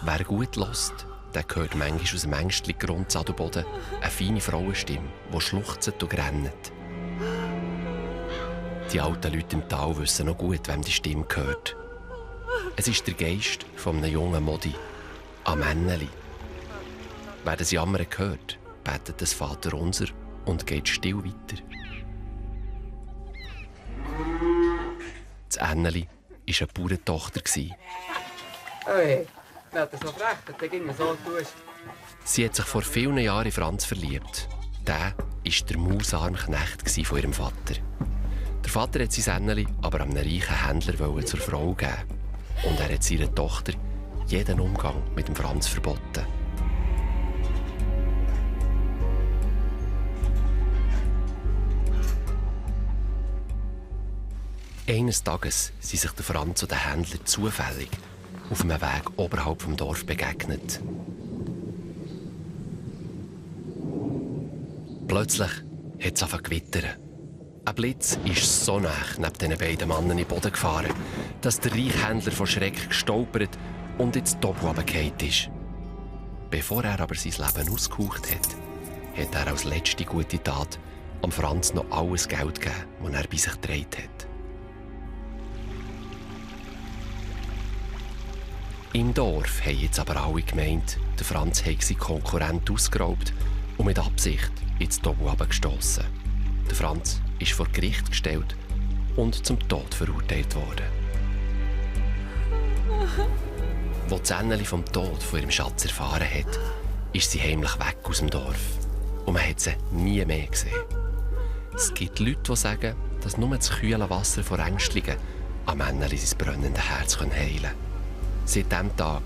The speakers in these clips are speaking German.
Wer gut hört, der hört manchmal aus dem engsten Grund Adelboden eine feine Frauenstimme, die schluchzt und rennt. Die alten Leute im Tal wissen noch gut, wem die Stimme gehört. Es ist der Geist von einem jungen Modi, am Männeli. Wer das Jammern hört, betet das Vaterunser und geht still weiter. Das Änneli war eine Bauerntochter. Hey, das ist noch frech, das ging so tust. Sie hat sich vor vielen Jahren in Franz verliebt. Der war der mausarme Knecht von ihrem Vater. Der Vater wollte sein Änneli aber einem reichen Händler zur Frau geben. Und er hat seiner Tochter jeden Umgang mit dem Franz verboten. Eines Tages sind sich der Franz und der Händler zufällig auf einem Weg oberhalb vom Dorf begegnet. Plötzlich hat es angefangen zu gewittern. Ein Blitz ist so nah neben diesen beiden Männern in den Boden gefahren, dass der Reichhändler von Schreck gestolpert und ins Doppel runtergefallen ist. Bevor er aber sein Leben ausgehaucht hat, hat er als letzte gute Tat am Franz noch alles Geld gegeben, das er bei sich getragen hat. Im Dorf haben jetzt aber alle gemeint, der Franz habe seinen Konkurrent ausgeraubt und mit Absicht ins Doppel runtergestossen. Der Franz ist vor Gericht gestellt und zum Tod verurteilt worden. Als das Änneli vom Tod von ihrem Schatz erfahren hat, ist sie heimlich weg aus dem Dorf. Und man hat sie nie mehr gesehen. Es gibt Leute, die sagen, dass nur das kühle Wasser von Ängstlingen am Änneli sein brennendes Herz heilen kann. Seit diesem Tag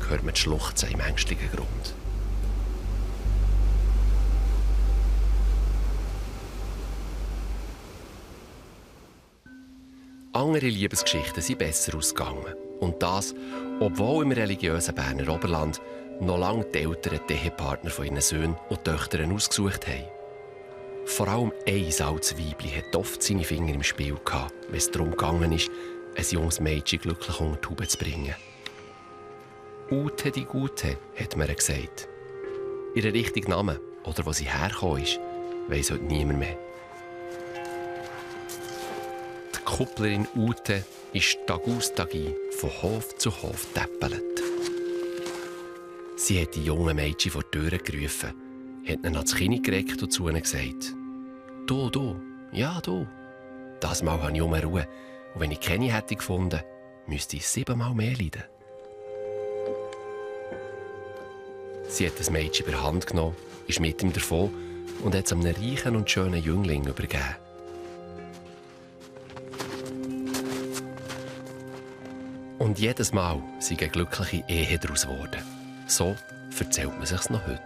hört man die Schluchzen im ängstlichen Grund. Andere Liebesgeschichten sind besser ausgegangen. Und das, obwohl im religiösen Berner Oberland noch lange die Eltern die Ehepartner von ihren Söhnen und Töchtern ausgesucht haben. Vor allem ein altes Weibli hat oft seine Finger im Spiel gehabt, wenn es darum gegangen ist, ein junges Mädchen glücklich unter die Haube zu bringen. Ute die Gute, hat man ihr gesagt. Ihren richtigen Namen oder wo sie hergekommen ist, weiss heute niemand mehr. Die Kupplerin Ute ist Tag aus Tag ein von Hof zu Hof täppelt. Sie hat die jungen Mädchen vor die Tür gerufen, hat ihnen ans Kinn gereckt und zu ihnen gesagt: Du, ja du. Das Mal habe ich Ruhe. Und wenn ich keine hätte gefunden, müsste ich 7-mal mehr leiden. Sie hat das Mädchen bei der Hand genommen, ist mit ihm davon und hat es einem reichen und schönen Jüngling übergeben. Und jedes Mal sind eine glückliche Ehe daraus geworden. So erzählt man sich's noch heute.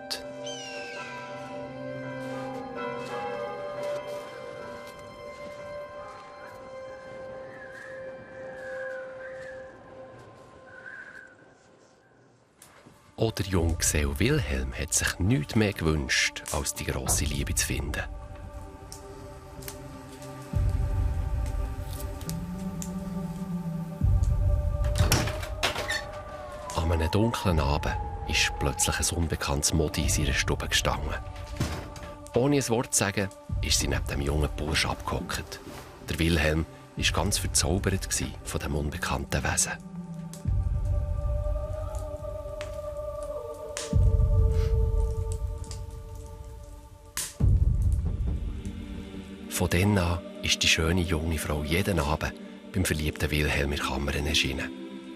Auch der Junggeselle Wilhelm hat sich nichts mehr gewünscht, als die grosse Liebe zu finden. An einem dunklen Abend ist plötzlich ein unbekanntes Modi in seiner Stube gestanden. Ohne ein Wort zu sagen, ist sie neben dem jungen Bursch abgehockt. Der Wilhelm war ganz verzaubert von dem unbekannten Wesen. Von dann an ist die schöne junge Frau jeden Abend beim verliebten Wilhelm in der Kammer erschienen.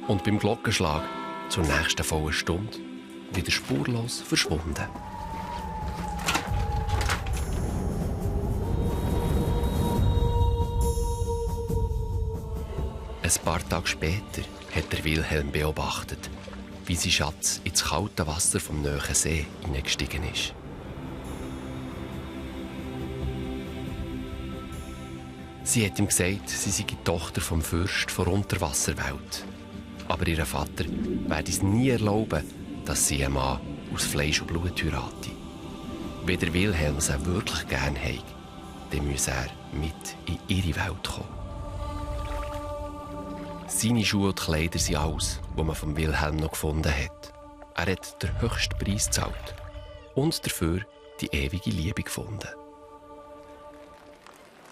Und beim Glockenschlag zur nächsten vollen Stunde wieder spurlos verschwunden. Ein paar Tage später hat der Wilhelm beobachtet, wie sein Schatz ins kalte Wasser vom nahen See hineingestiegen ist. Sie hat ihm gesagt, sie sei die Tochter vom Fürst der Unterwasserwelt. Aber ihr Vater werde es nie erlauben, dass sie einen Mann aus Fleisch und Blut heirate. Wenn der Wilhelm sie wirklich gern hat, dann muss er mit in ihre Welt kommen. Seine Schuhe und Kleider sind alles, was man von Wilhelm noch gefunden hat. Er hat den höchsten Preis gezahlt und dafür die ewige Liebe gefunden.